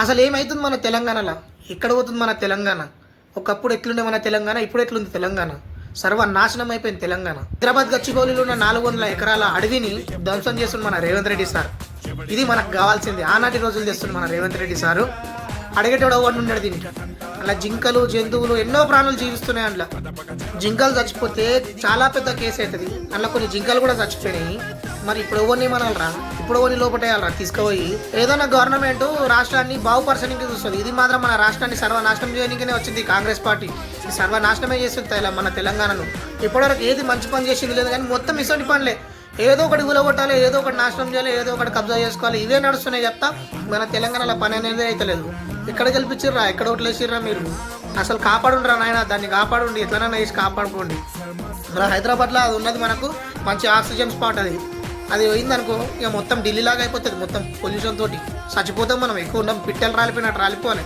అసలు ఏమైతుంది మన తెలంగాణలో? ఎక్కడ పోతుంది మన తెలంగాణ? ఒకప్పుడు ఎట్లుండే మన తెలంగాణ, ఇప్పుడు ఎట్లుంది తెలంగాణ? సర్వనాశనం అయిపోయింది తెలంగాణ. హైదరాబాద్ గచ్చిబౌలిలో ఉన్న 400 ఎకరాల అడవిని ధ్వంసం చేస్తుంది మన రేవంత్ రెడ్డి సార్. ఇది మనకు కావాల్సింది. ఆనాటి రోజులు తెస్తుంది మన రేవంత్ రెడ్డి సారు. అడిగేటోడు ఎవరు ఉన్నాడు దీనికి? అలా జింకలు, జంతువులు ఎన్నో ప్రాణులు జీవిస్తున్నాయి. అందులో జింకలు చచ్చిపోతే చాలా పెద్ద కేసు అవుతుంది. అందులో కొన్ని జింకలు కూడా చచ్చిపోయినాయి. మరి ఇప్పుడు ఎవరిని మనల్రా? ఇప్పుడు ఎవరిని లోపటేయాలరా? తీసుకుపోయి ఏదైనా గవర్నమెంట్ రాష్ట్రాన్ని బాగుపరచడానికి చూస్తుంది. ఇది మాత్రం మన రాష్ట్రాన్ని సర్వనాశనం చేయడానికనే వచ్చింది కాంగ్రెస్ పార్టీ. సర్వనాశనమే చేస్తుంది మన తెలంగాణను. ఇప్పటివరకు ఏది మంచి పని చేసింది లేదు, కానీ మొత్తం ఇసంటి పనులే. ఏదో ఒకటి కూలగొట్టాలి, ఏదో ఒకటి నాశనం చేయాలి, ఏదో ఒకటి కబ్జా చేసుకోవాలి, ఇవే నడుస్తున్నాయి చెప్తా. మన తెలంగాణలో పని అనేది అయితే లేదు. ఎక్కడ గెలిపించిర్రా? ఎక్కడ ఓట్లేసిర్రా మీరు? అసలు కాపాడుండ్రా నాయన, దాన్ని కాపాడుండి, ఎట్లనైనా వేసి కాపాడుకోండి. మన హైదరాబాద్లో అది ఉన్నది మనకు మంచి ఆక్సిజన్ స్పాట్. అది పోయిందనుకో ఇక మొత్తం ఢిల్లీ లాగా అయిపోతుంది. మొత్తం పొల్యూషన్ తోటి చచ్చిపోతాం మనం. ఎక్కువ ఉన్నాం, పిట్టలు రాలిపోయినట్టు రాలిపోవాలి.